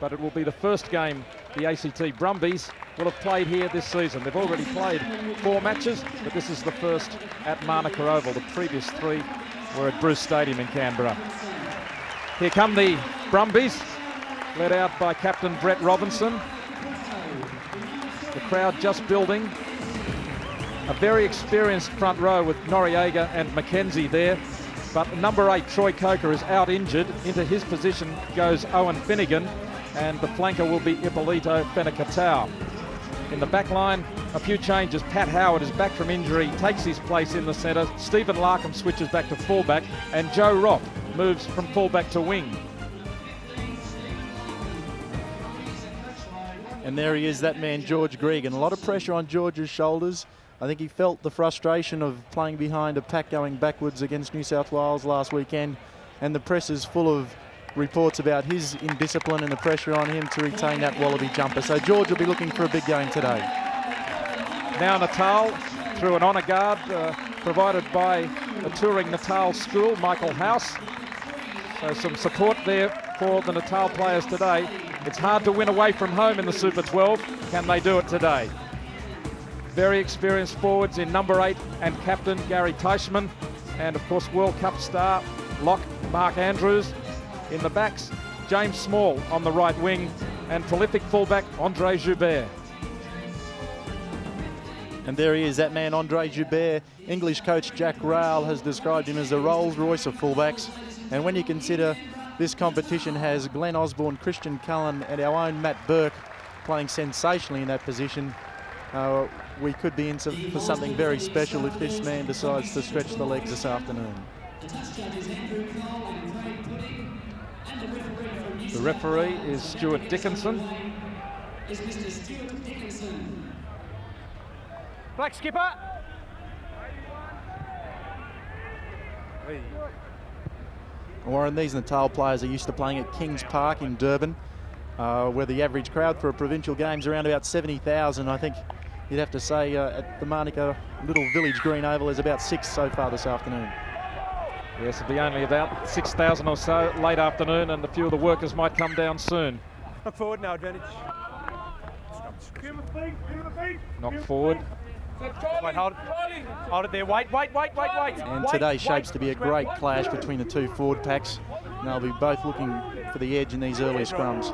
but it will be the first game the ACT Brumbies will have played here this season. They've already played 4 matches, but this is the first at Manuka Oval. The previous 3 were at Bruce Stadium in Canberra. Here come the Brumbies, led out by captain Brett Robinson. The crowd just building. A very experienced front row with Noriega and McKenzie there. But number 8, Troy Coker, is out injured. Into his position goes Owen Finnegan, and the flanker will be Ippolito Fenekatau. In the back line, a few changes. Pat Howard is back from injury, takes his place in the centre. Stephen Larkham switches back to fullback, and Joe Roff moves from fullback to wing. And there he is, that man, George Gregan. A lot of pressure on George's shoulders. I think he felt the frustration of playing behind a pack going backwards against New South Wales last weekend, and the press is full of reports about his indiscipline and the pressure on him to retain that Wallaby jumper. So George will be looking for a big game today. Now Natal through an honour guard provided by a touring Natal school, Michael House. So some support there for the Natal players today. It's hard to win away from home in the Super 12. Can they do it today? Very experienced forwards in number 8 and captain Gary Teichmann, and of course World Cup star lock Mark Andrews. In the backs, James Small on the right wing, and prolific fullback Andre Joubert. And there he is, that man Andre Joubert. English coach Jack Rowell has described him as the Rolls Royce of fullbacks. And when you consider this competition has Glenn Osborne, Christian Cullen and our own Matt Burke playing sensationally in that position, we could be in for something very special if this man decides to stretch the legs this afternoon. The referee is Stuart Dickinson. Black skipper. Warren, these Natal players are used to playing at Kings Park in Durban, where the average crowd for a provincial game is around about 70,000. I think you'd have to say at the Manuka Little Village Green Oval is about 6 so far this afternoon. Yes, it'll be only about 6,000 or so late afternoon, and a few of the workers might come down soon. Knock forward, no advantage. Knock forward. Wait, hold it there, wait. And today shapes to be a great clash between the 2 forward packs. And they'll be both looking for the edge in these early scrums.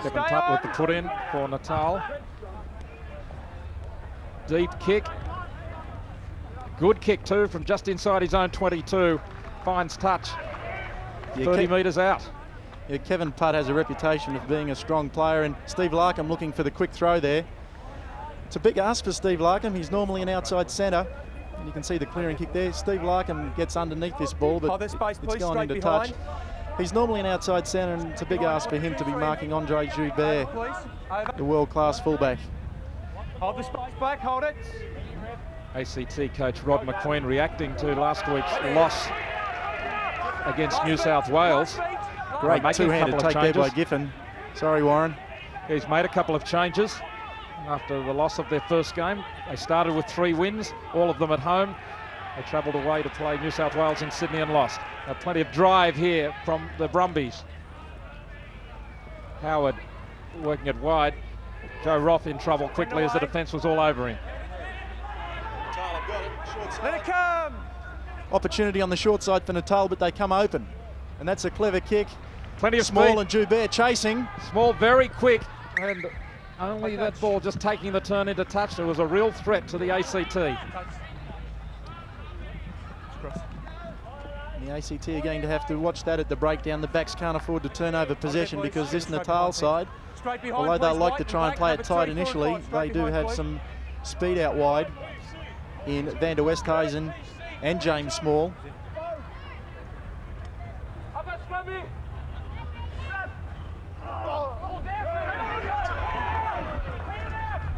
Kevin Tutt with the put in for Natal. Deep kick. Good kick too from just inside his own 22. Finds touch. 30 metres out. Yeah, Kevin Putt has a reputation of being a strong player, and Steve Larkham looking for the quick throw there. It's a big ask for Steve Larkham. He's normally an outside centre. And you can see the clearing kick there. Steve Larkham gets underneath this ball, but it's gone into touch. He's normally an outside centre, and it's a big ask for him to be marking Andre Joubert, the world-class fullback. Hold the space back, hold it. ACT coach Rod McQueen reacting to last week's loss against New South Wales. Great two-handed take there by Giffen. Sorry, Warren. He's made a couple of changes after the loss of their first game. They started with 3 wins, all of them at home. They travelled away to play New South Wales in Sydney and lost. Plenty of drive here from the Brumbies. Howard working it wide. Joe Roff in trouble quickly as the defence was all over him. Let it come! Opportunity on the short side for Natal, but they come open. And that's a clever kick. Plenty of Small speed. and Joubert chasing. Small very quick, and only that ball just taking the turn into touch. There was a real threat to the ACT. And the ACT are going to have to watch that at the breakdown. The backs can't afford to turn over possession because this Natal side, although they like to try and play it tight initially, they do have some speed out wide in Van der Westhuizen and James Small.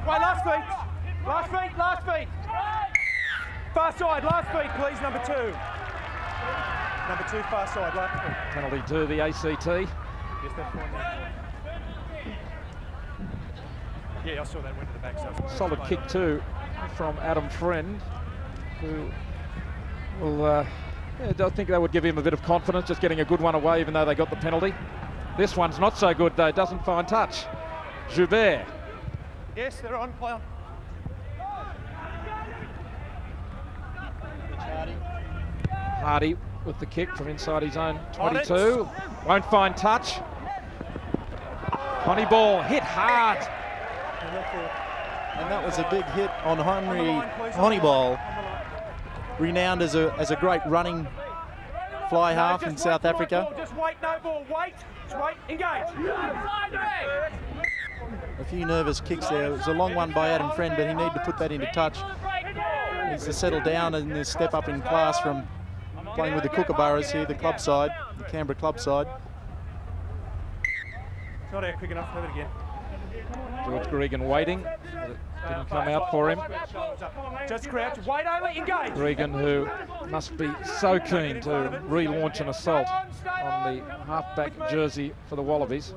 Right, last feet. Far side, last feet, please, number 2. Number 2, far side, last feet. Penalty to the ACT. Yes, that's one there. Yeah, I saw that went to the back. So Solid kick too from Adam Friend, who will, I think that would give him a bit of confidence, just getting a good one away even though they got the penalty. This one's not so good though, doesn't find touch. Joubert. Yes, they're on, play on. Hardy with the kick from inside his own 22. Won't find touch. Honey ball hit hard. And that was a big hit on Henry Honeyball, renowned as a great running fly half in South Africa. Just wait, no ball, wait. Just wait, engage. A few nervous kicks there. It was a long one by Adam Friend, but he needed to put that into touch. He needs to settle down and step up in class from playing with the Kookaburras here, the club side, the Canberra club side. It's not out quick enough, have it again. George Gregan waiting, but it didn't come out for him. Just crouch, wait over, engage. Gregan, who must be so keen to relaunch an assault on the halfback jersey for the Wallabies.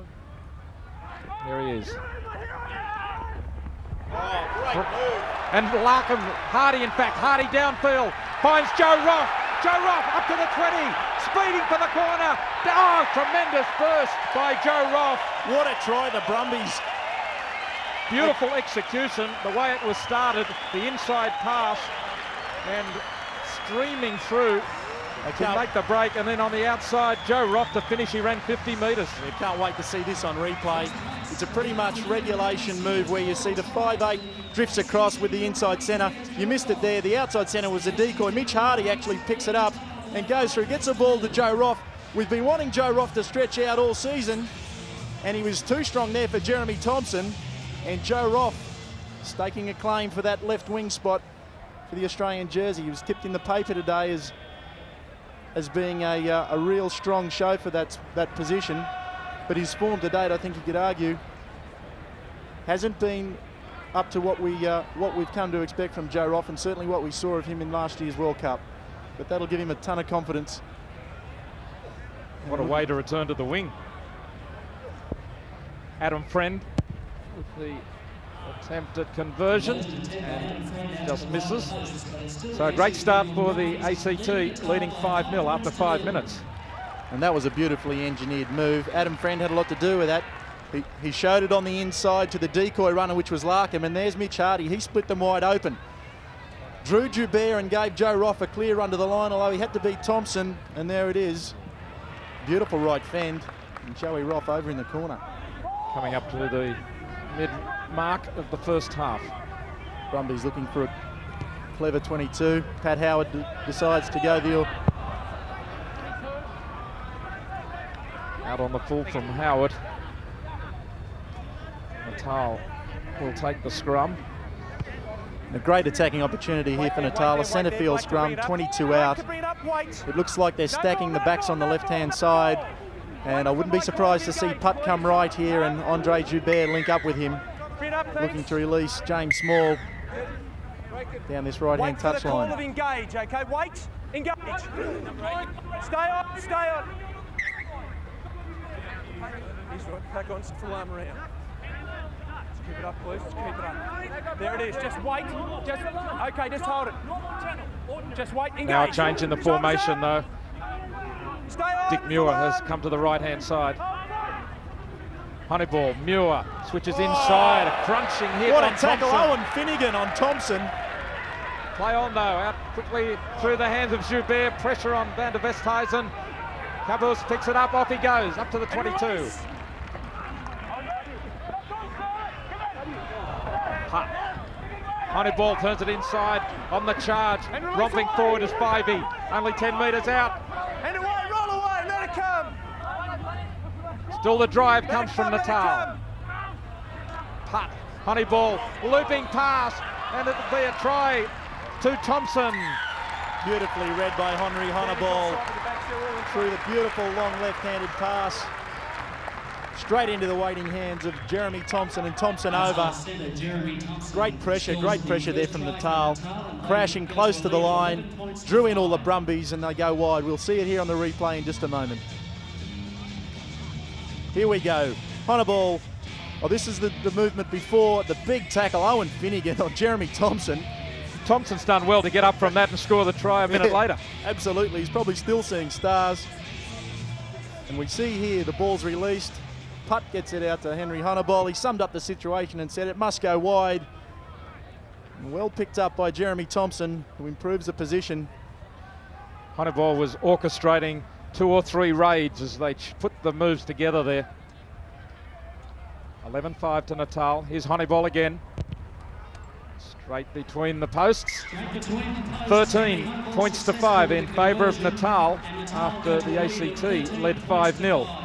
There he is. And Larkham, Hardy in fact, Hardy downfield, finds Joe Roff. Joe Roff up to the 20, speeding for the corner. Oh, tremendous burst by Joe Roff. What a try, the Brumbies. Beautiful execution, the way it was started, the inside pass, and streaming through to make the break, and then on the outside, Joe Roff to finish, he ran 50 metres. You can't wait to see this on replay. It's a pretty much regulation move where you see the 5'8" drifts across with the inside centre. You missed it there. The outside centre was a decoy. Mitch Hardy actually picks it up and goes through, gets the ball to Joe Roff. We've been wanting Joe Roff to stretch out all season, and he was too strong there for Jeremy Thompson. And Joe Roff staking a claim for that left wing spot for the Australian jersey. He was tipped in the paper today as being a real strong show for that position. But his form to date, I think you could argue, hasn't been up to what we've come to expect from Joe Roff, and certainly what we saw of him in last year's World Cup. But that'll give him a ton of confidence. What a way to return to the wing. Adam Friend with the attempt at conversion and just misses. So a great start for the ACT, leading 5-0 after 5 minutes. And that was a beautifully engineered move. Adam Friend had a lot to do with that. He showed it on the inside to the decoy runner, which was Larkham, and there's Mitch Hardy. He split them wide open. Drew Joubert and gave Joe Roff a clear run to the line, although he had to beat Thompson, and there it is. Beautiful right fend, and Joey Roff over in the corner. Coming up to the mid-mark of the first half. Brumbies looking for a clever 22. Pat Howard decides to go the... Out on the full from Howard. Natal will take the scrum. A great attacking opportunity here for Natal. A centre field scrum, 22 out. It looks like they're stacking the backs on the left-hand side. And I wouldn't be surprised to see Putt come right here and Andre Joubert link up with him. Looking to release James Small down this right-hand touchline. Wait engage, okay? Wait, engage. Stay on, stay on. He's right, back on, full arm around. Just keep it up, please, just keep it up. There it is, just wait. Okay, just hold it. Just wait, engage. Now a change in the formation though. Dick Muir has come to the right-hand side. Honeyball, Muir switches inside, a crunching hit. What on a tackle, Thompson. Owen Finnegan on Thompson. Play on though, out quickly through the hands of Joubert, pressure on Van der Westhuizen. Cabus picks it up, off he goes, up to the 22. Honeyball turns it inside on the charge, romping forward is Fivey, only 10 metres out. And away, roll away, let it come. Still the drive comes from Natal. Putt, Honeyball, looping pass, and it'll be a try to Thompson. Beautifully read by Henry Honeyball through the beautiful long left-handed pass. Straight into the waiting hands of Jeremy Thompson, and Thompson over. Great pressure there from Natal. Crashing close to the line, drew in all the Brumbies, and they go wide. We'll see it here on the replay in just a moment. Here we go. Honeyball. Oh, this is the movement before the big tackle. Owen Finnegan on Jeremy Thompson. Thompson's done well to get up from that and score the try a minute later. Absolutely. He's probably still seeing stars. And we see here the ball's released. Putt gets it out to Henry Honeyball. He summed up the situation and said it must go wide. And well picked up by Jeremy Thompson, who improves the position. Honeyball was orchestrating 2 or 3 raids as they put the moves together there. 11-5 to Natal. Here's Honeyball again. Straight between the posts. 13 points to 5 in favour of Natal after the ACT led 5-0.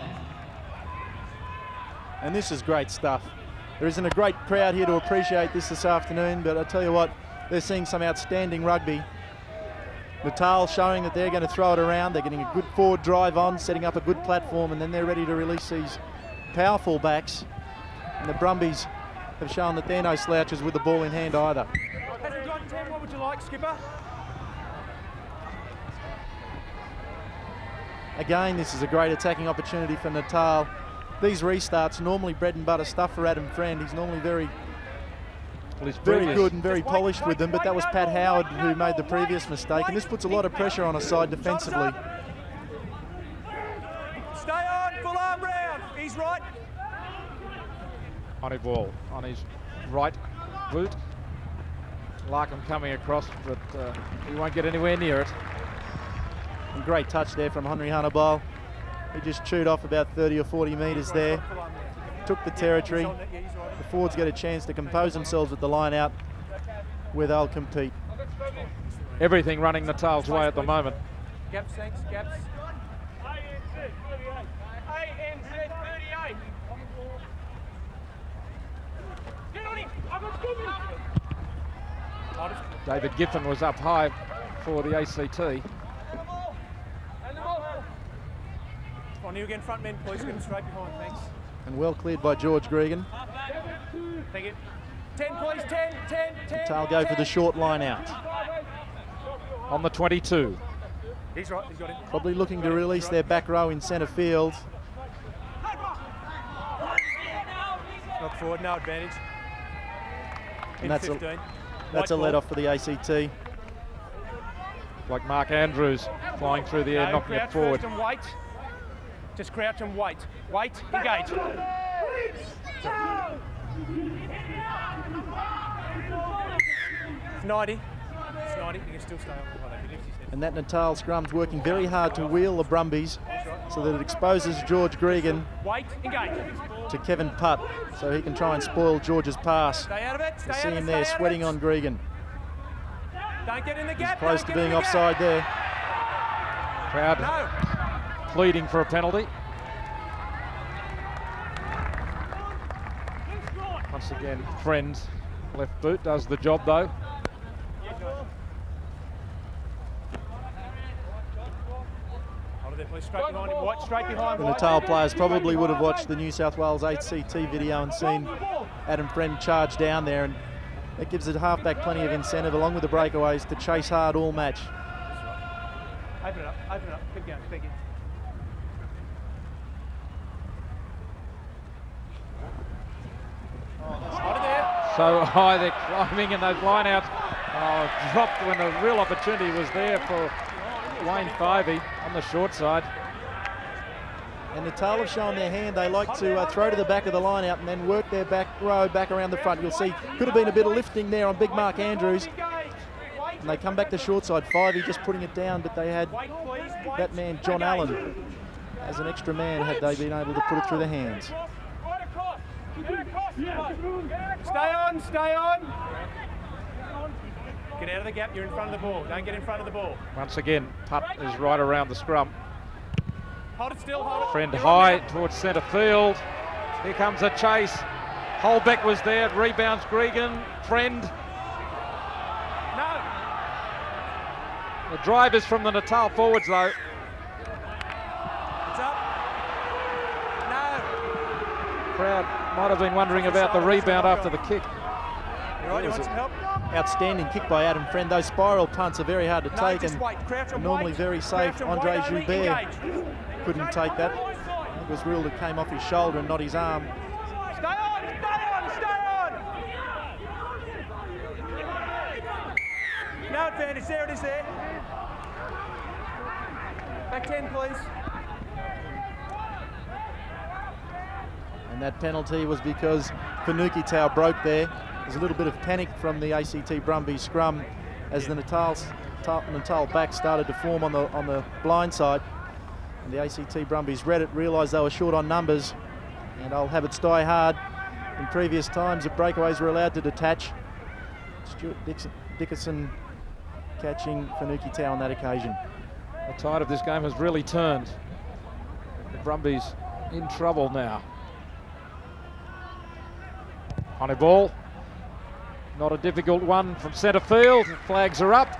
And this is great stuff. There isn't a great crowd here to appreciate this afternoon, but I tell you what, they're seeing some outstanding rugby. Natal showing that they're going to throw it around. They're getting a good forward drive on, setting up a good platform, and then they're ready to release these powerful backs. And the Brumbies have shown that they're no slouches with the ball in hand either. Has it got 10? What would you like, Skipper? Again, this is a great attacking opportunity for Natal. These restarts, normally bread and butter stuff for Adam Friend. He's normally very good and very polished with them, but that was Pat Howard who made the previous mistake, and this puts a lot of pressure on a side defensively. Stay on, full arm round. He's right. Honeyball on his right boot. Larkham coming across, but he won't get anywhere near it. And great touch there from Henry Honeyball. He just chewed off about 30 or 40 metres there. Took the territory. The forwards get a chance to compose themselves with the line out where they'll compete. Everything running Natal's way at the moment. Gaps, thanks, gaps. David Giffen was up high for the ACT. On you again, front men, please. Get him straight behind, thanks. And well cleared by George Gregan. Thank you. 10, please, 10, 10, 10. Natal go for the short line out. On the 22. He's right, he's got it. Probably looking to release their back row in centre field. Knock forward, no advantage. And that's a let off for the ACT. Like Mark Andrews flying through the air, knocking it forward. First and wait. Just crouch and wait. Wait, engage. 90. It's 90, you can still stay on. And that Natal scrum's working very hard to wheel the Brumbies so that it exposes George Gregan Wait, engage. to Kevin Putt so he can try and spoil George's pass. Stay out of it, You see him there sweating on Gregan. Don't get in the gap. He's close to being offside there. Crowd pleading for a penalty. Once again, Friend's left boot does the job though. Straight behind him, White, straight behind The White. Natal players probably would have watched the New South Wales ACT video and seen Adam Friend charge down there, and that gives the halfback plenty of incentive along with the breakaways to chase hard all match. Open it up, keep going, thank you. So high they're climbing in those lineouts. Oh, dropped when the real opportunity was there for Wayne Fivey on the short side. And Natal have shown their hand. They like to throw to the back of the line out and then work their back row back around the front. You'll see could have been a bit of lifting there on big Mark Andrews. And they come back to short side. Fivey just putting it down, but they had that man John Allen as an extra man had they been able to put it through their hands. Stay on, stay on. Get out of the gap, you're in front of the ball. Don't get in front of the ball. Once again, Putt is right around the scrum. Hold it still, hold it. Friend high towards centre field. Here comes a chase. Holbeck was there, rebounds Gregan. Friend. No. The drive is from the Natal forwards though. It's up. No. Crowd might have been wondering about the rebound after the kick. You right, you want some help? Outstanding kick by Adam Friend. Those spiral punts are very hard to take and normally very safe. Andre Joubert couldn't take that. It was ruled it came off his shoulder and not his arm. Stay on, stay on, stay on. No advantage, there it is there. Back 10, please. And that penalty was because Manuka broke there. There's a little bit of panic from the ACT Brumbies scrum as the Natal back started to form on the blind side. And the ACT Brumbies read it, realised they were short on numbers, and I'll have it die hard. In previous times, the breakaways were allowed to detach. Stuart Dickinson catching Manuka on that occasion. The tide of this game has really turned. The Brumbies in trouble now. On a ball. Not a difficult one from centre field. Flags are up.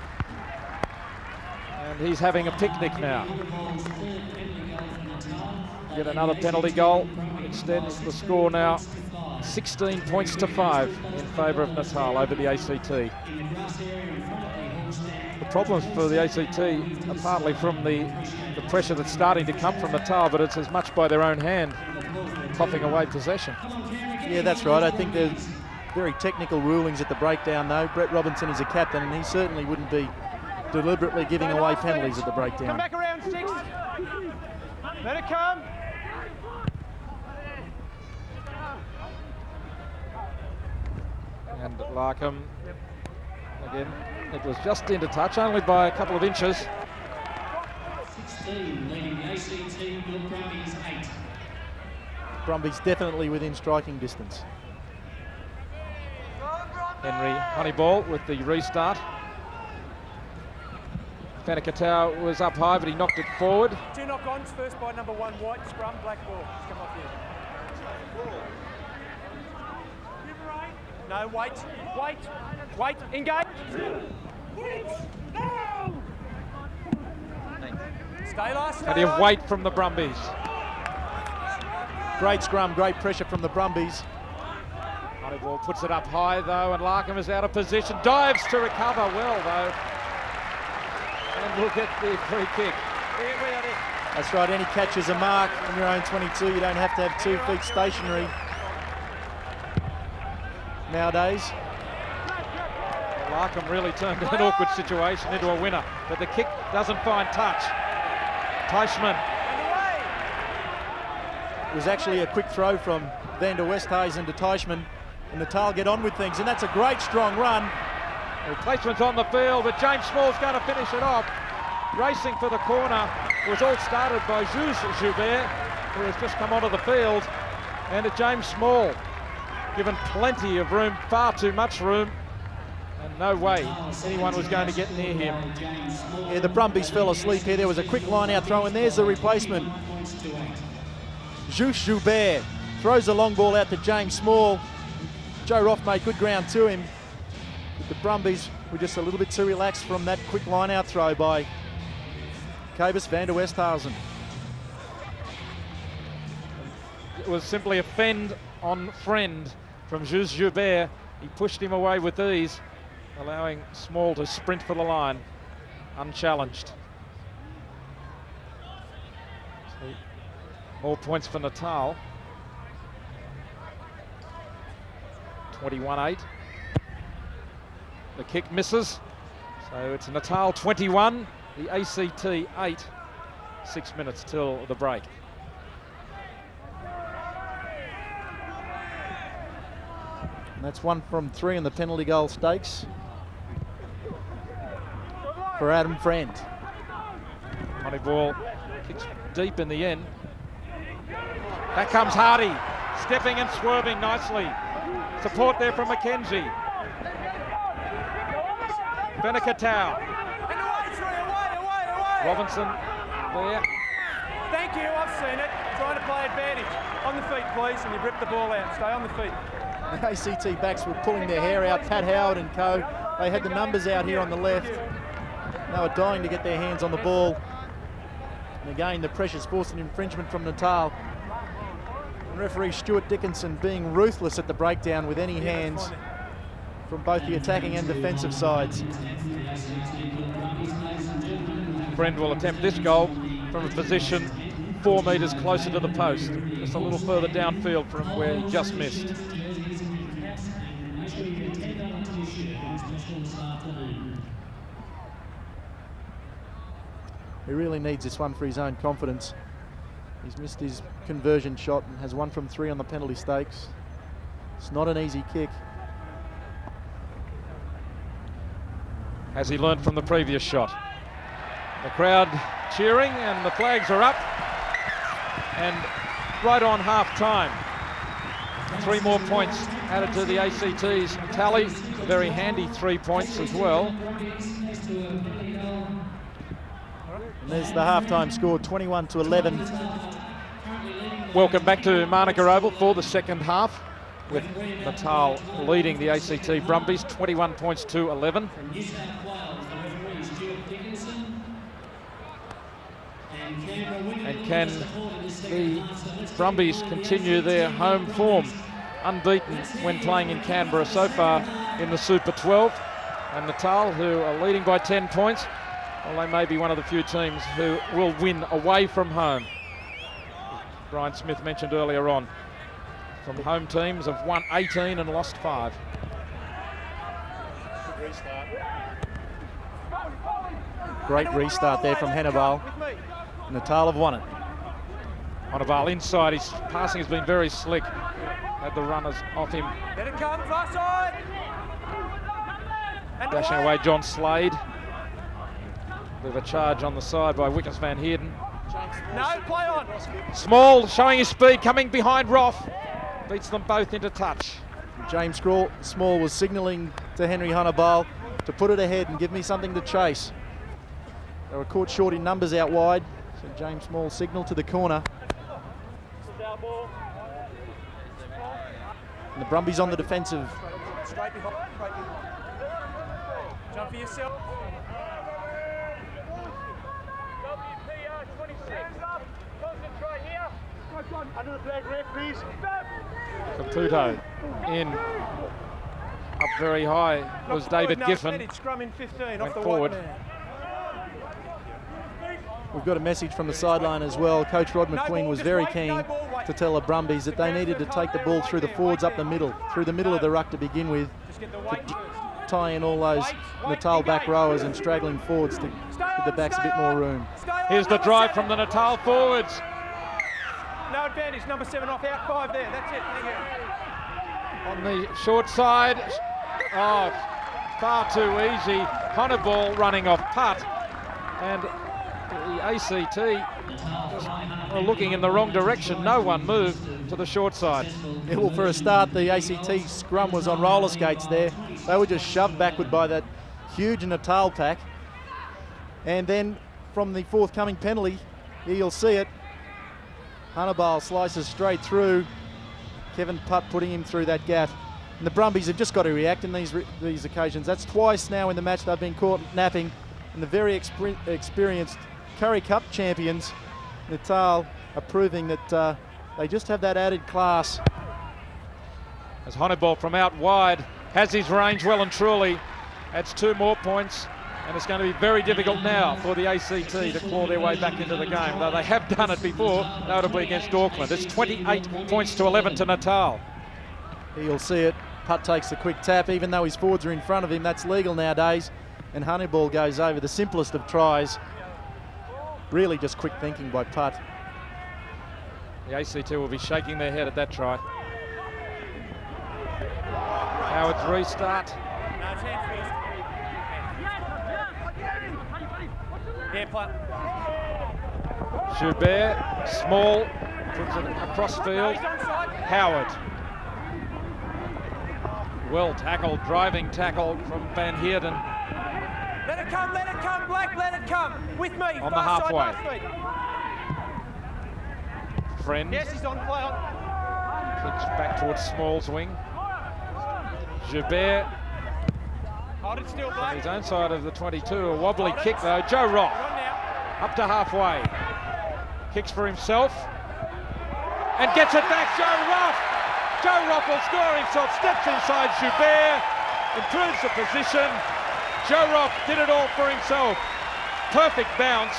And he's having a picnic now. Get another penalty goal. Extends the score now 16 points to 5 in favour of Natal over the ACT. The problems for the ACT are partly from the pressure that's starting to come from Natal, but it's as much by their own hand, coughing away possession. Yeah, that's right. I think there's very technical rulings at the breakdown, though. Brett Robinson is a captain, and he certainly wouldn't be deliberately giving away penalties at the breakdown. Come back around 6. Let it come. And Larkham, again, it was just into touch, only by a couple of inches. 16, leading the ACT Brumbies 8. Brumbies definitely within striking distance. Henry Honeyball with the restart. Manuka was up high, but he knocked it forward. 2 knock-ons, first by number 1, White, scrum, black ball. Just come off here. No, wait, engage. Stay last. And you wait from the Brumbies. Great scrum, great pressure from the Brumbies. Honeyball puts it up high though, and Larkham is out of position. Dives to recover well though. And look at the free kick. That's right, any catch is a mark in your own 22. You don't have to have 2 feet stationary nowadays. Larkham really turned an awkward situation into a winner, but the kick doesn't find touch. Teichmann. It was actually a quick throw from Van der Westhuizen to Teichmann, and Natal get on with things, and that's a great strong run. Well, Teichmann's on the field, but James Small's going to finish it off. Racing for the corner. It was all started by Jules Joubert, who has just come onto the field, and to James Small. Given plenty of room, far too much room, and no way anyone was going to get near him. Yeah, the Brumbies fell asleep here. There was a quick line-out throw, and there's the replacement. Jules Joubert throws the long ball out to James Small. Joe Roff made good ground to him, but the Brumbies were just a little bit too relaxed from that quick line-out throw by Cobus Van der Westhuizen. It was simply a fend on friend from Jules Joubert. He pushed him away with ease, allowing Small to sprint for the line unchallenged. So, more points for Natal. 21-8. The kick misses, so it's Natal 21, the ACT 8. 6 minutes till the break. And that's 1 from 3 in the penalty goal stakes for Adam Friend. Honeyball kicks deep in the end. Back comes Hardy, stepping and swerving nicely. Support there from McKenzie. Manuka. Robinson there. Thank you, I've seen it. Trying to play advantage. On the feet, please, and you've ripped the ball out. Stay on the feet. The ACT backs were pulling their hair out. Pat Howard and co. They had the numbers out here on the left. They were dying to get their hands on the ball. And again, the pressure's forced an infringement from Natal. And referee Stuart Dickinson being ruthless at the breakdown with any hands from both the attacking and defensive sides. Friend will attempt this goal from a position 4 metres closer to the post, just a little further downfield from where he just missed. He really needs this one for his own confidence. He's missed his conversion shot and has 1 from 3 on the penalty stakes. It's not an easy kick. Has he learnt from the previous shot? The crowd cheering and the flags are up. And right on half time, 3 more points added to the ACT's tally. A very handy 3 points as well. And there's the halftime score, 21-11. Welcome back to Manuka Oval for the second half, with Natal leading the ACT Brumbies 21 points to 11. And can the Brumbies continue their home form, unbeaten when playing in Canberra so far in the Super 12? And Natal, who are leading by 10 points, well, they may be one of the few teams who will win away from home. Brian Smith mentioned earlier on, from home teams have won 18 and lost 5. Great restart there from Hannibal. Natal have won it. Hannibal inside, his passing has been very slick. Had the runners off him. Let it come, far side. And Dashing away John Slade. With a charge on the side by Wickens van Heerden. No, play on. Small showing his speed, coming behind Roff. Beats them both into touch. James Small was signalling to Henry Hannibal to put it ahead and give me something to chase. They were caught short in numbers out wide, so James Small signalled to the corner. And the Brumbies on the defensive. Straight behind. Jump for yourself. Under the flag, ref, please. Caputo in. Up very high was David Giffen. Scrum in 15, went forward. We've got a message from the sideline as well. Coach Rod McQueen was very keen to tell the Brumbies that they needed to take the ball through the forwards up the middle, through the middle of the ruck to begin with, to tie in all those Natal back rowers and straggling forwards to give the backs a bit more room. Here's the drive from the Natal forwards. No advantage, number 7 off, out 5 there, that's it, thank you. On the short side, oh, far too easy. Hannibal running off putt, and the ACT are looking in the wrong direction. No one moved to the short side. Yeah, well, for a start, the ACT scrum was on roller skates there. They were just shoved backward by that huge Natal pack. And then from the forthcoming penalty, here you'll see it, Hannibal slices straight through. Kevin Putt putting him through that gap. And the Brumbies have just got to react in these occasions. That's twice now in the match they've been caught napping. And the very experienced Currie Cup champions, Natal, are proving that they just have that added class. As Hannibal from out wide has his range well and truly. Adds 2 more points. And it's going to be very difficult now for the ACT to claw their way back into the game, though they have done it before, notably against Auckland. It's 28 points to 11 to Natal. Here you'll see it. Putt takes the quick tap, even though his forwards are in front of him. That's legal nowadays. And Hannibal goes over, the simplest of tries. Really just quick thinking by Putt. The ACT will be shaking their head at that try. Howard's restart. Yeah, Putt. Joubert, Small, puts it across field. Howard. Well tackled, driving tackle from Van Heerden. Let it come, Black, let it come. With me. On the halfway. Friend. Yes, he's on, play on. Kicks back towards Small's wing. Joubert. Hold it still, On Black. his own side of the 22, a wobbly kick though. Joe Roff up to halfway. Kicks for himself and gets it back. Joe Roff. Joe Roff will score himself. Steps inside Joubert, improves the position. Joe Roff did it all for himself. Perfect bounce.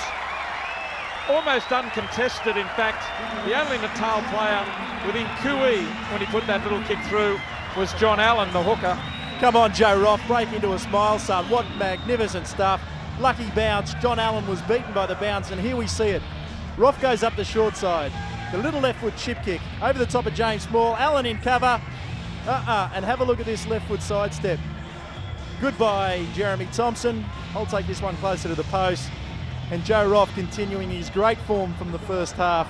Almost uncontested, in fact. The only Natal player within Kui when he put that little kick through was John Allen, the hooker. Come on, Joe Roff, break into a smile, son. What magnificent stuff. Lucky bounce. John Allen was beaten by the bounce, and here we see it. Roff goes up the short side. The little left foot chip kick over the top of James Small. Allen in cover. And have a look at this left foot sidestep. Goodbye, Jeremy Thompson. I'll take this one closer to the post. And Joe Roff continuing his great form from the first half.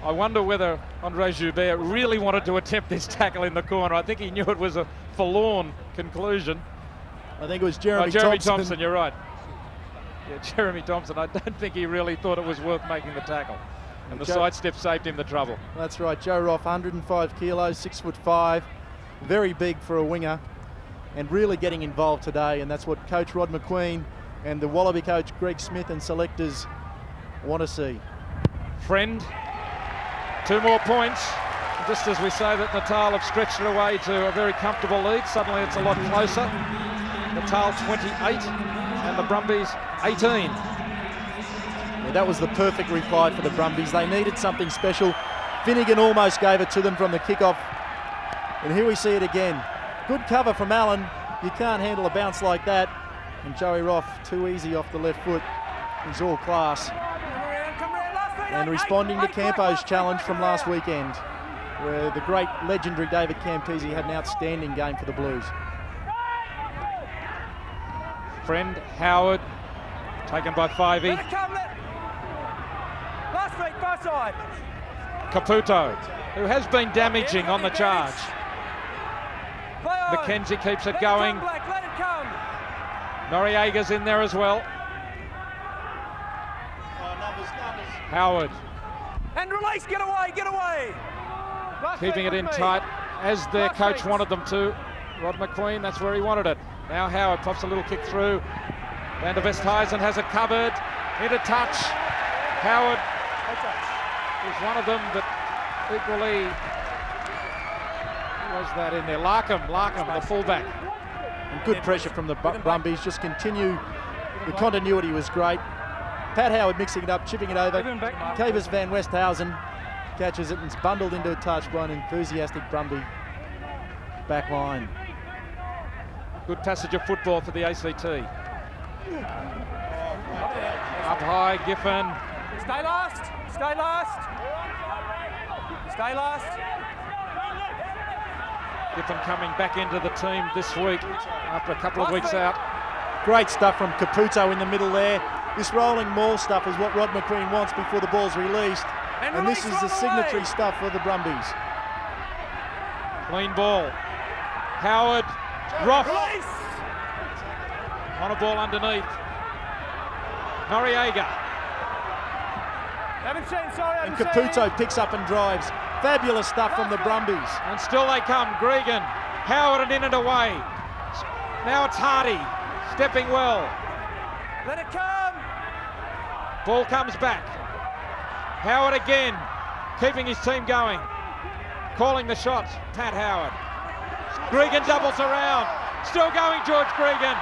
I wonder whether Andre Joubert really wanted to attempt this tackle in the corner. I think he knew it was a forlorn conclusion. I think it was Jeremy Thompson, you're right. Yeah, Jeremy Thompson. I don't think he really thought it was worth making the tackle. And the sidestep saved him the trouble. That's right. Joe Roff, 105 kilos, 6'5", very big for a winger, and really getting involved today. And that's what Coach Rod McQueen and the Wallaby coach Greg Smith and selectors want to see. Friend, 2 more points. Just as we say that Natal have stretched it away to a very comfortable lead, suddenly it's a lot closer. Natal 28 and the Brumbies 18. Yeah, that was the perfect reply for the Brumbies. They needed something special. Finnegan almost gave it to them from the kickoff. And here we see it again. Good cover from Allen. You can't handle a bounce like that. And Joey Roff, too easy off the left foot. He's all class. And responding to Campo's challenge from last weekend, where the great legendary David Campese had an outstanding game for the Blues. Friend, Howard, taken by Fivey. Last feet, far side. Caputo, who has been damaging on the charge. McKenzie keeps it going. Let it come. Noriega's in there as well. Howard. And release, get away, get away. Keeping it in tight as their coach wanted them to. Rod McQueen, that's where he wanted it. Now Howard pops a little kick through. Van der Westhuizen has it covered. Into touch. Howard is one of them, but equally was that in there. Larkham, the fullback. And good pressure from the Brumbies. Just continue. The continuity was great. Pat Howard mixing it up, chipping it over. Cavus Van Westhuizen catches it and it's bundled into a touch by an enthusiastic Brumby back line. Good passage of football for the ACT. Up high, Giffen. Stay last, stay last. Stay last. Giffen coming back into the team this week after a couple of weeks out. Great stuff from Caputo in the middle there. This rolling maul stuff is what Rod McQueen wants before the ball's released. And this is the signatory stuff for the Brumbies. Clean ball. Howard, Roff. On a ball underneath. Noriega. And Caputo picks up and drives. Fabulous stuff from the Brumbies. And still they come. Gregan, Howard and in and away. Now it's Hardy, stepping well. Let it come. Ball comes back. Howard again, keeping his team going. Calling the shots, Pat Howard. Gregan doubles around. Still going, George Gregan.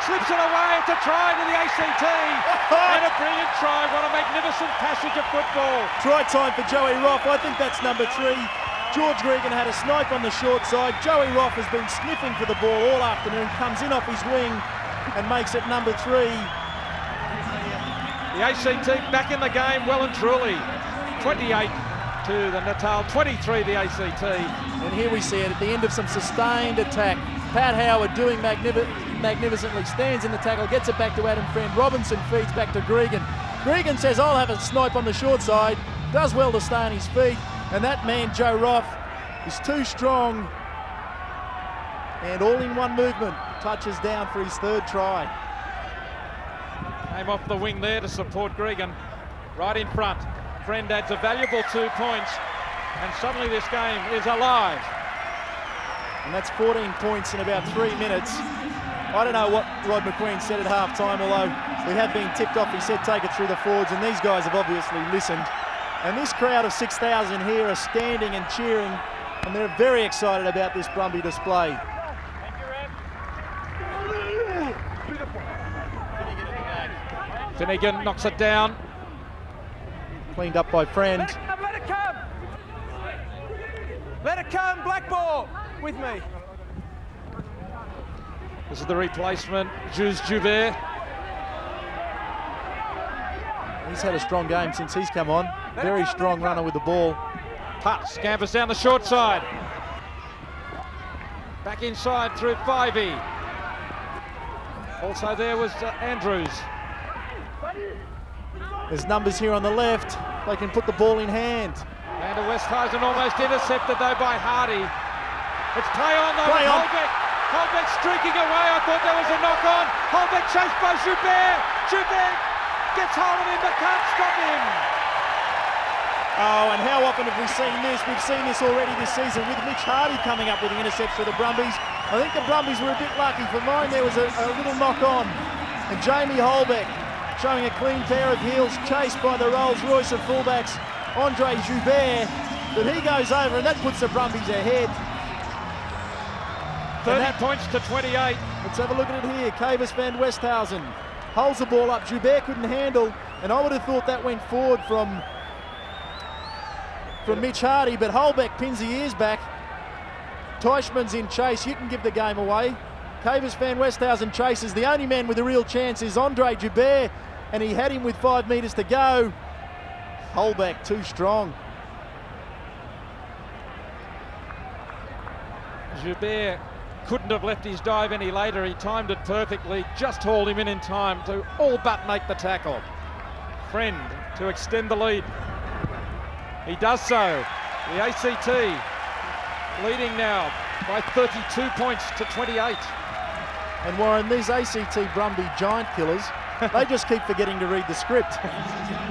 Slips it away. It's a try to the ACT. And a brilliant try. What a magnificent passage of football. Try time for Joey Roff. I think that's number 3. George Gregan had a snipe on the short side. Joey Roff has been sniffing for the ball all afternoon. Comes in off his wing and makes it number 3. The ACT back in the game well and truly. 28 to the Natal, 23 the ACT. And here we see it at the end of some sustained attack. Pat Howard doing magnificently, stands in the tackle, gets it back to Adam Friend. Robinson feeds back to Gregan. Gregan says, I'll have a snipe on the short side. Does well to stay on his feet. And that man, Joe Roff, is too strong. And all in one movement, touches down for his 3rd try. Came off the wing there to support Gregan. Right in front. Friend adds a valuable 2 points. And suddenly this game is alive. And that's 14 points in about 3 minutes. I don't know what Rod McQueen said at half-time, although we have been tipped off. He said take it through the forwards, and these guys have obviously listened. And this crowd of 6,000 here are standing and cheering, and they're very excited about this Brumby display. Finnegan knocks it down. Cleaned up by Friend. Let it come. Let it come, black ball with me. This is the replacement, Jules Joubert. He's had a strong game since he's come on. Very strong runner with the ball. Putt scampers down the short side. Back inside through Fivey. Also there was Andrews. There's numbers here on the left. They can put the ball in hand. And Westhuizen almost intercepted though by Hardy. It's play on though. Play on. Holbeck streaking away. I thought there was a knock on. Holbeck chased by Joubert. Joubert gets hold of him but can't stop him. Oh, and how often have we seen this? We've seen this already this season with Mitch Hardy coming up with the intercepts for the Brumbies. I think the Brumbies were a bit lucky. For mine, there was a little knock on. And Jamie Holbeck showing a clean pair of heels, chased by the Rolls-Royce of fullbacks, Andre Joubert. But he goes over, and that puts the Brumbies ahead. 30 points to 28. Let's have a look at it here. Cavus van Westhuizen holds the ball up. Joubert couldn't handle, and I would have thought that went forward from Mitch Hardy, but Holbeck pins the ears back. Teichmann's in chase. You can give the game away. Cavus van Westhuizen chases. The only man with a real chance is Andre Joubert, and he had him with 5 metres to go. Holbeck too strong. Joubert couldn't have left his dive any later. He timed it perfectly, just hauled him in time to all but make the tackle. Friend to extend the lead. He does so. The ACT leading now by 32 points to 28. And Warren, these ACT Brumby giant killers, they just keep forgetting to read the script.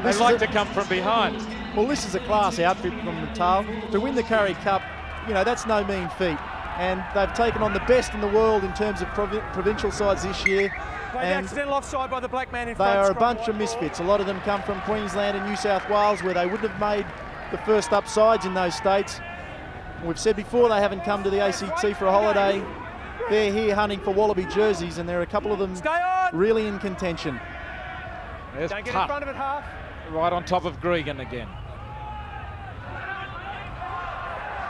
They like to come from behind. Well, this is a class outfit from Natal. To win the Currie Cup, you know, that's no mean feat. And they've taken on the best in the world in terms of provincial sides this year. Played And accidental offside by the black man in they front. are a bunch of misfits. A lot of them come from Queensland and New South Wales, where they wouldn't have made the first up sides in those states. We've said before they haven't come to the ACT for a holiday. They're here hunting for Wallaby jerseys, and there are a couple of them really in contention. There's Don't get in Putt front of it half. right on top of Gregan again.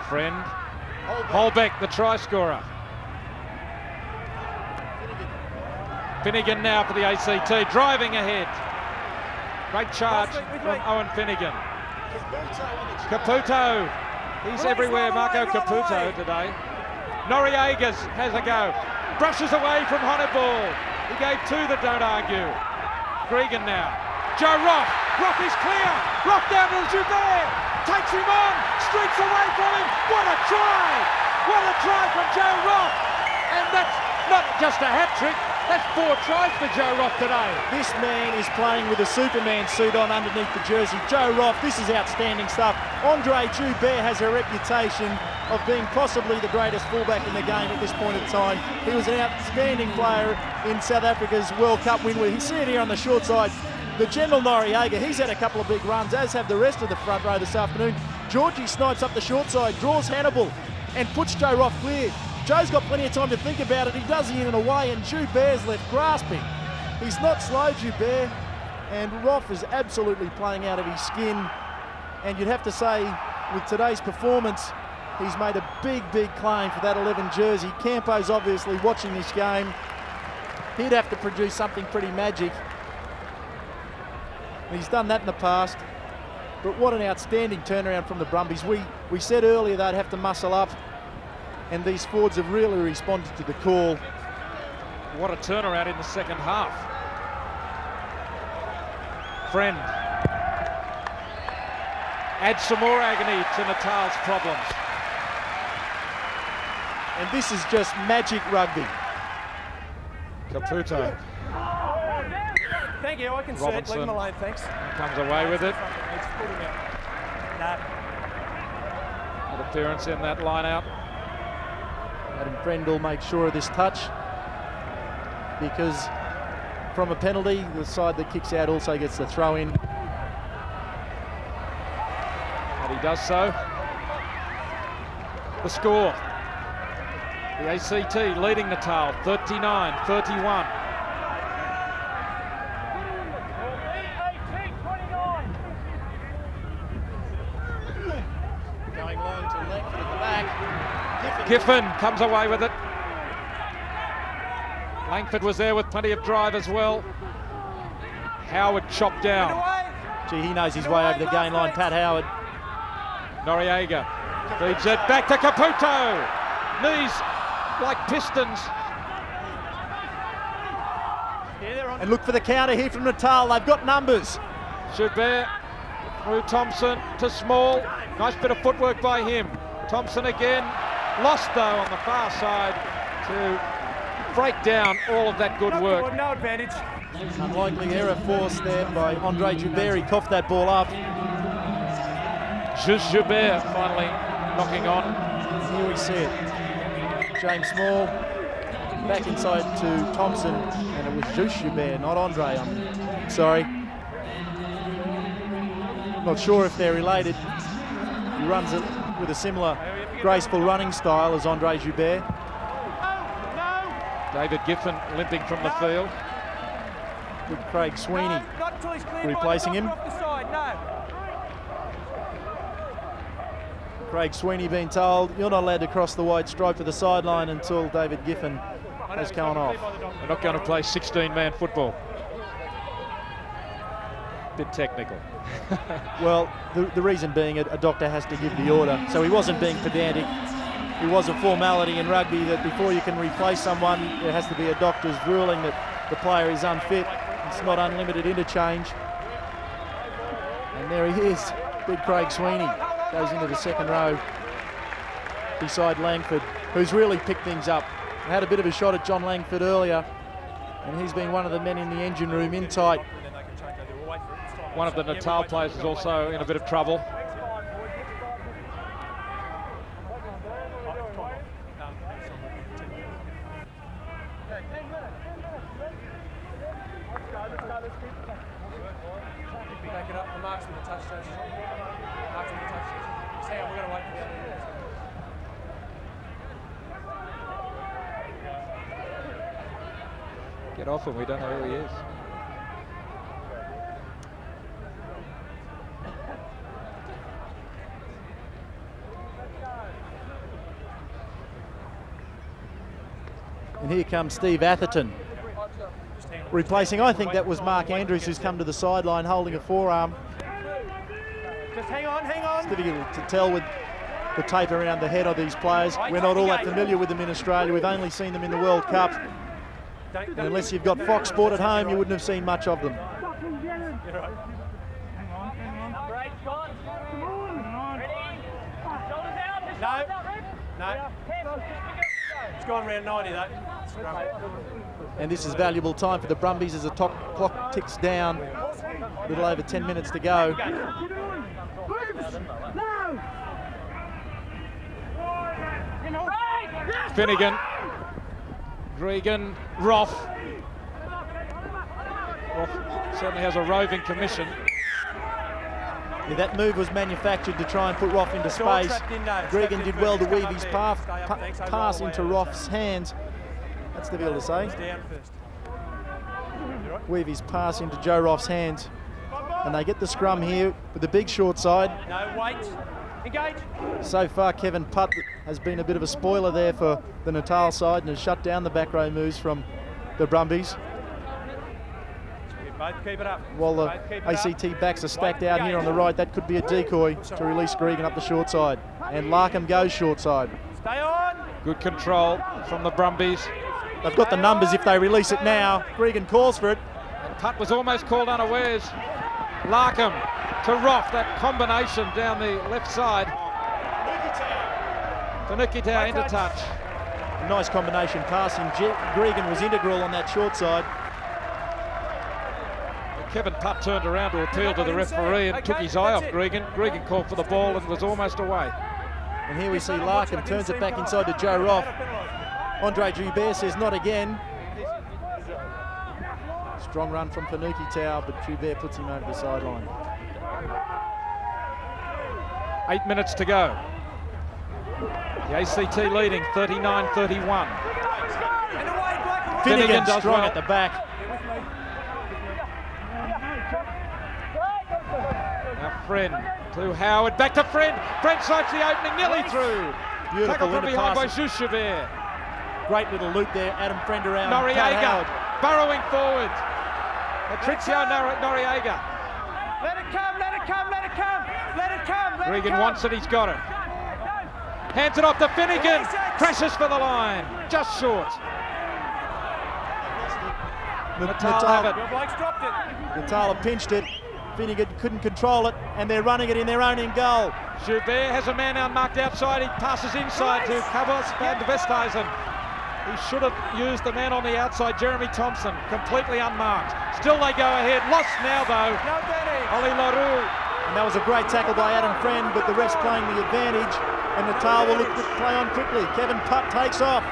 Friend. Holbeck, the try scorer. Finnegan now for the ACT, driving ahead. Great charge from Owen Finnegan. Caputo, he's everywhere, Marco Caputo today. Noriegas has a go, brushes away from Honeyball. He gave 2 that don't argue. Gregan now. Joe Roff, Roff is clear. Roff down to Joubert, takes him on, streaks away from him. What a try! What a try from Joe Roff! And that's not just a hat-trick, that's 4 tries for Joe Roff today. This man is playing with a Superman suit on underneath the jersey. Joe Roff, this is outstanding stuff. Andre Joubert has a reputation of being possibly the greatest fullback in the game at this point in time. He was an outstanding player in South Africa's World Cup win. You see it here on the short side. The General Noriega, he's had a couple of big runs, as have the rest of the front row this afternoon. Georgie snipes up the short side, draws Hannibal, and puts Joe Roff clear. Joe's got plenty of time to think about it. He does the in and away, and Joubert's left grasping. He's not slow, Joubert, and Roff is absolutely playing out of his skin. And you'd have to say, with today's performance, he's made a big, big claim for that 11 jersey. Campo's obviously watching this game. He'd have to produce something pretty magic. He's done that in the past. But what an outstanding turnaround from the Brumbies. We said earlier they'd have to muscle up, and these forwards have really responded to the call. What a turnaround in the second half. Friend. Add some more agony to Natal's problems. And this is just magic rugby. Caputo. Thank you, I can see it. Leave him alone, thanks. Comes away with it. No. Good appearance in that line out. Adam Friend will make sure of this touch, because from a penalty, the side that kicks out also gets the throw in. And he does so. The score. The ACT leading Natal 39-31. Going long to Langford at the back. Giffen comes away with it. Langford was there with plenty of drive as well. Howard chopped down. Gee, he knows his way over the gain line, Pat Howard. Noriega feeds it back to Caputo. Knees like pistons. And look for the counter here from Natal. They've got numbers. Joubert through Thompson to Small. Nice bit of footwork by him. Thompson again. Lost though on the far side to break down all of that good work. No advantage. Unlikely error forced there by Andre Joubert. He coughed that ball up. Just Joubert finally knocking on. Here we see it. James Small back inside to Thompson, and it was Just Joubert, not Andre. I'm sorry. Not sure if they're related. He runs it with a similar graceful running style as Andre Joubert. David Giffen limping from the field. With Craig Sweeney replacing him. Craig Sweeney being told, you're not allowed to cross the wide stripe for the sideline until David Giffen has gone off. We're not going to play 16-man football. Bit technical. Well, the reason being a doctor has to give the order. So he wasn't being pedantic. It was a formality in rugby that before you can replace someone, there has to be a doctor's ruling that the player is unfit. It's not unlimited interchange. And there he is, big Craig Sweeney. Goes into the second row beside Langford, who's really picked things up. Had a bit of a shot at John Langford earlier, and he's been one of the men in the engine room in tight. One of the Natal players is also in a bit of trouble. Back it up, the marks with the touch. Marks with the touch. Hang on, we're going to wait for the other. Get off him, we don't know who he is. And here comes Steve Atherton. Replacing, I think that was Mark Andrews, who's come to the sideline holding a forearm. Just hang on. It's difficult to tell with the tape around the head of these players. We're not all that familiar with them in Australia. We've only seen them in the World Cup. And unless you've got Fox Sport at home, you wouldn't have seen much of them. No. It's gone round 90 though. And this is valuable time for the Brumbies as the clock ticks down. A little over 10 minutes to go. Finnegan, Gregan, Roff. Roff certainly has a roving commission. Yeah, that move was manufactured to try and put Roff into space. Gregan did well to weave his pass into Roff's hands. That's difficult to say. Weave his pass into Joe Roff's hands. And they get the scrum here with the big short side. No, wait. Engage. So far, Kevin Putt has been a bit of a spoiler there for the Natal side and has shut down the back row moves from the Brumbies. Both keep it up. While the ACT backs are stacked out here on the right, that could be a decoy to release Gregan up the short side. And Larkham goes short side. Stay on. Good control from the Brumbies. They've got the numbers if they release it now. Gregan calls for it. And Putt was almost called unawares. Larkham to Roff, that combination down the left side. Fanukitau into touch. Nice combination passing. Gregan was integral on that short side. Kevin Putt turned around to appeal to the referee and took his eye off Gregan. Gregan called for the ball and was almost away. And here we see Larkham turns it back inside to Joe Roff. Andre Joubert says not again. Strong run from Fanukitau, but Joubert puts him over the sideline. 8 minutes to go. The ACT leading 39-31. Finnegan does strong well at the back. Now Friend to Howard, back to Friend. Friend sights the opening, nearly through. Beautiful Tackle from behind by interpassing. Joubert. Great little loop there. Adam Friend around. Noriega burrowing forward. Patricio Noriega. Let it come. Gregan wants it, he's got it. Hands it off to Finnegan. Crashes for the line. Just short. Natal have it. Your bloke's dropped it. Natal pinched it. Finnegan couldn't control it, and they're running it in their own end goal. Joubert has a man unmarked outside. He passes inside to Cowboys van de Westhuizen. He should have used the man on the outside, Jeremy Thompson, completely unmarked. Still they go ahead. Lost now though. No, Benny. Ollie Larue. And that was a great tackle by Adam Friend, but the ref's playing the advantage, and Natal will look to play on quickly. Kevin Putt takes off.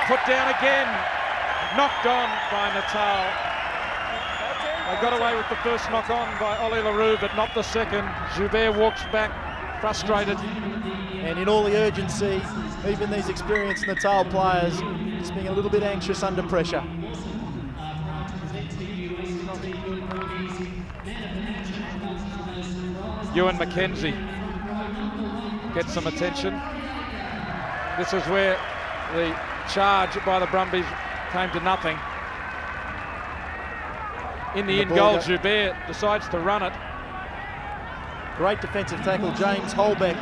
Put down again. Knocked on by Natal. They got away with the first knock on by Ollie Larue, but not the second. Joubert walks back, frustrated. And in all the urgency, even these experienced Natal players just being a little bit anxious under pressure. Ewan McKenzie gets some attention. This is where the charge by the Brumbies came to nothing. In the in-goal, Joubert decides to run it. Great defensive tackle, James Holbeck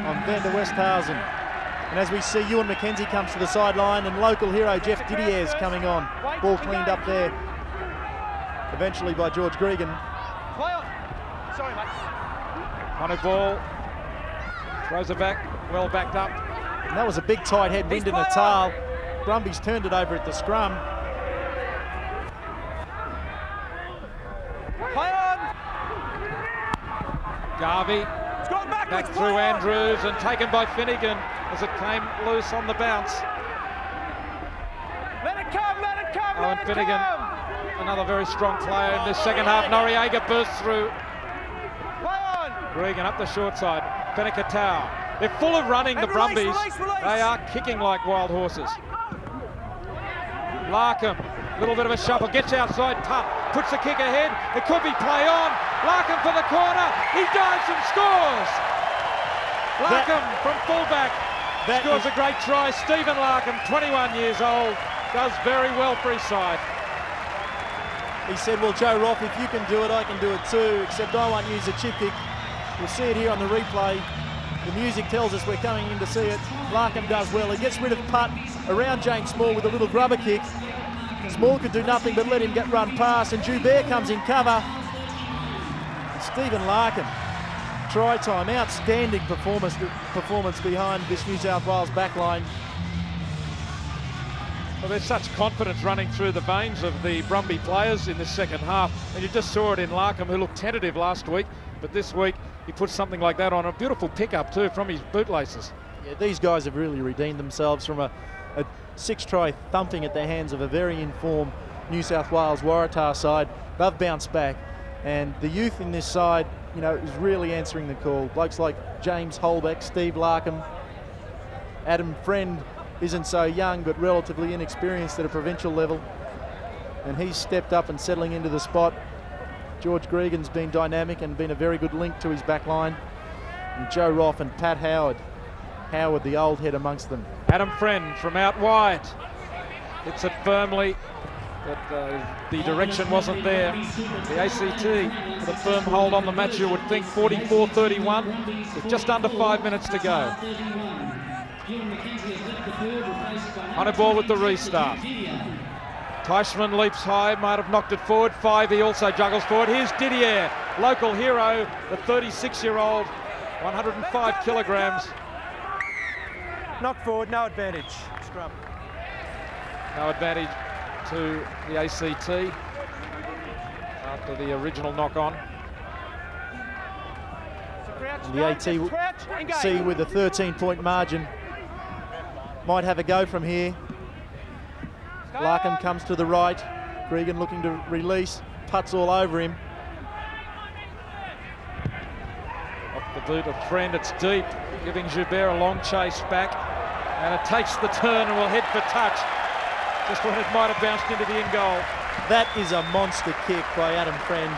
on van der Westhuizen. And as we see, Ewan McKenzie comes to the sideline, and local hero Jeff Didier's coming on. Ball cleaned up there, eventually by George Gregan. Play on. Sorry, mate. On a ball, throws it back, well backed up. And that was a big tight head wind to Natal. Brumbies turned it over at the scrum. Play on. Garvey It's gone backwards. back through Andrews and taken by Finnegan as it came loose on the bounce. Let it come, let it come, Owen let it Finnegan, come. another very strong player in this second half. Noriega bursts through. Play on. Gregan up the short side. Fenekatau. They're full of running, the And release, Brumbies. release, release. They are kicking like wild horses. Larkham, little bit of a shuffle, gets outside, Putt, puts the kick ahead. It could be play on. Larkham for the corner. He dives and scores. Larkham from fullback scores a great try. Stephen Larkham, 21 years old, does very well for his side. He said, well, Joe Roff, if you can do it, I can do it too, except I won't use a chip kick. We'll see it here on the replay. The music tells us we're coming in to see it. Larkham does well. He gets rid of Putt around James Small with a little grubber kick. Small could do nothing but let him get run past, and Joubert comes in cover. Stephen Larkham, try time, outstanding performance behind this New South Wales backline. Well, there's such confidence running through the veins of the Brumby players in the second half, and you just saw it in Larkham, who looked tentative last week, but this week he puts something like that on. A beautiful pickup too from his bootlaces. Yeah, these guys have really redeemed themselves from a 6-try thumping at the hands of a very informed New South Wales Waratah side. They've bounced back, and the youth in this side, you know, is really answering the call. Blokes like James Holbeck, Steve Larkham, Adam Friend isn't so young but relatively inexperienced at a provincial level, and he's stepped up and settling into the spot. George Gregan's been dynamic and been a very good link to his back line. And Joe Roff and Pat Howard, the old head amongst them. Adam Friend from out wide. Hits it firmly, but the direction wasn't there. The ACT with a firm hold on the match, you would think. 44-31 with just under 5 minutes to go. On a ball with the restart. Teichmann leaps high, might have knocked it forward. He also juggles forward. Here's Didier, local hero, the 36-year-old, 105 kilograms. Knock forward, no advantage. Scrum. No advantage to the ACT after the original knock on. And the AT with a 13-point margin might have a go from here. Larkham comes to the right. Gregan looking to release. Putt's all over him. Off the boot of Friend, it's deep, giving Joubert a long chase back. And it takes the turn and will head for touch. Just when it might have bounced into the in-goal. That is a monster kick by Adam Friend.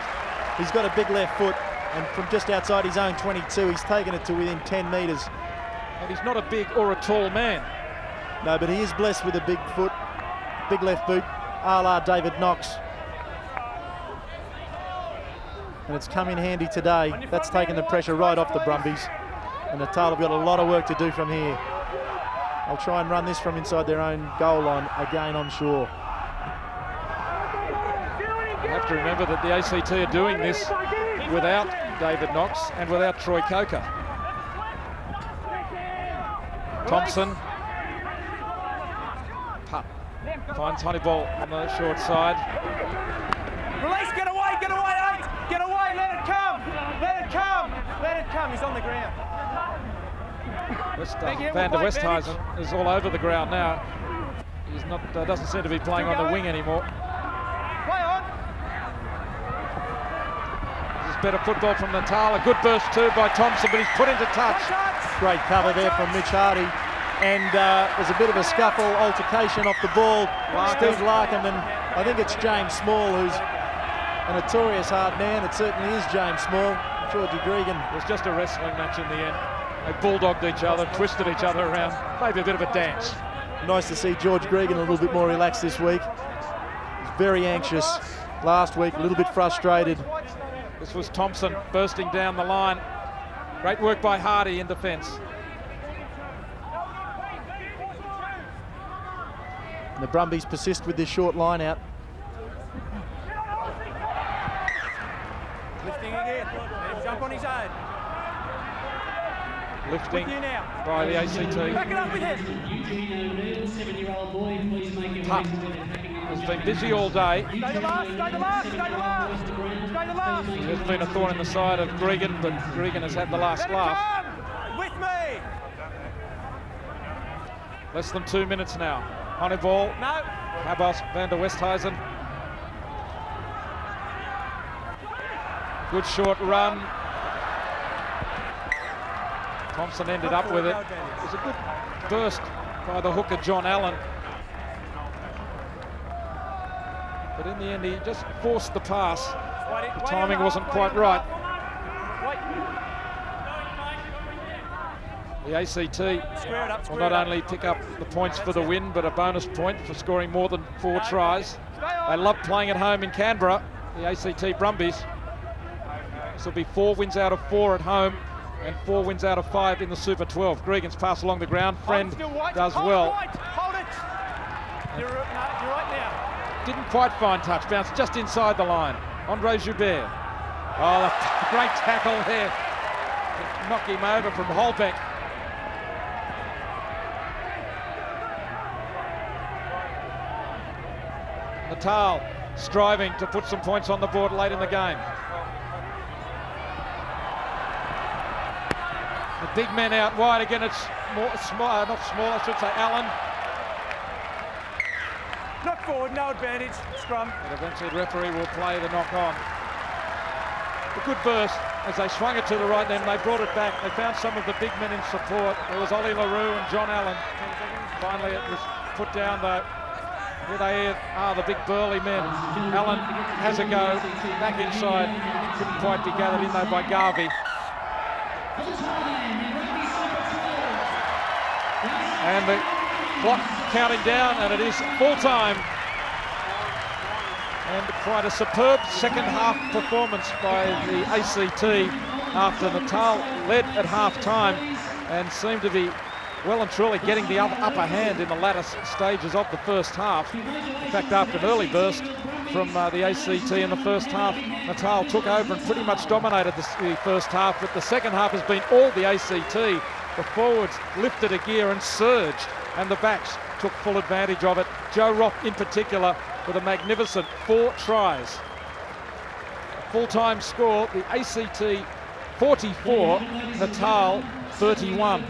He's got a big left foot, and from just outside his own 22, he's taken it to within 10 metres. And he's not a big or a tall man. No, but he is blessed with a big foot, big left boot, a la David Knox. and it's come in handy today. That's taken the pressure right off the Brumbies, and Natal have got a lot of work to do from here. They'll try and run this from inside their own goal line again, I'm sure. You have to remember that the ACT are doing this without David Knox and without Troy Coker. Thompson. Putt. Finds Honeyball on the short side. Release, get away, 8. Get away, let it come. Let it come. He's on the ground. Van der Westhuizen is all over the ground now. He's not, doesn't seem to be playing on the wing anymore. Play on. This is better football from Natal. A good burst too by Thompson, but he's put into touch. Great cover there from Mitch Hardy. And there's a bit of a scuffle, altercation off the ball. Steve Larkham and I think it's James Small, who's a notorious hard man. It certainly is James Small. Georgie Gregan. It was just a wrestling match in the end. They bulldogged each other, twisted each other around, maybe a bit of a dance. Nice to see George Gregan a little bit more relaxed this week. He's very anxious last week, a little bit frustrated. This was Thompson bursting down the line. Great work by Hardy in defence. And the Brumbies persist with this short line out. Lifting again. Let him jump on his own. Lifting by the ACT. Back it up with him. Putt has been busy all day. Stay the last. It has been a thorn in the side of Gregan, but Gregan has had the last laugh. With me. Less than 2 minutes now. Honeyball. No. Habas, Van der Westhuizen. Good short run. Thompson ended up with it. It was a good burst by the hooker, John Allen. But in the end, he just forced the pass. The timing wasn't quite right. The ACT will not only pick up the points for the win, but a bonus point for scoring more than 4 tries. They love playing at home in Canberra, the ACT Brumbies. This will be 4 wins out of 4 at home and 4 wins out of 5 in the Super 12. Gregan's pass along the ground. Friend does well. Hold it. You're right now. Didn't quite find touch. Bounced just inside the line. Andre Joubert. Oh, great tackle there. Knock him over from Holbeck. Natal striving to put some points on the board late in the game. The big men out wide again. It's not small, I should say, Allen. Knock forward, no advantage. Scrum. And eventually the referee will play the knock on. A good burst as they swung it to the right, then they brought it back. They found some of the big men in support. There was Ollie LaRue and John Allen. Finally it was put down though. Here they are, the big burly men. Allen has a go, back inside. Couldn't quite be gathered in though by Garvey. And the clock counting down, and it is full time. And quite a superb second half performance by the ACT after Natal led at half time and seemed to be well and truly getting the upper hand in the latter stages of the first half. In fact, after an early burst from the ACT in the first half, Natal took over and pretty much dominated the first half, but the second half has been all the ACT. The forwards lifted a gear and surged, and the backs took full advantage of it. Joe Roff in particular with a magnificent 4 tries. Full-time score, the ACT 44, Natal 31.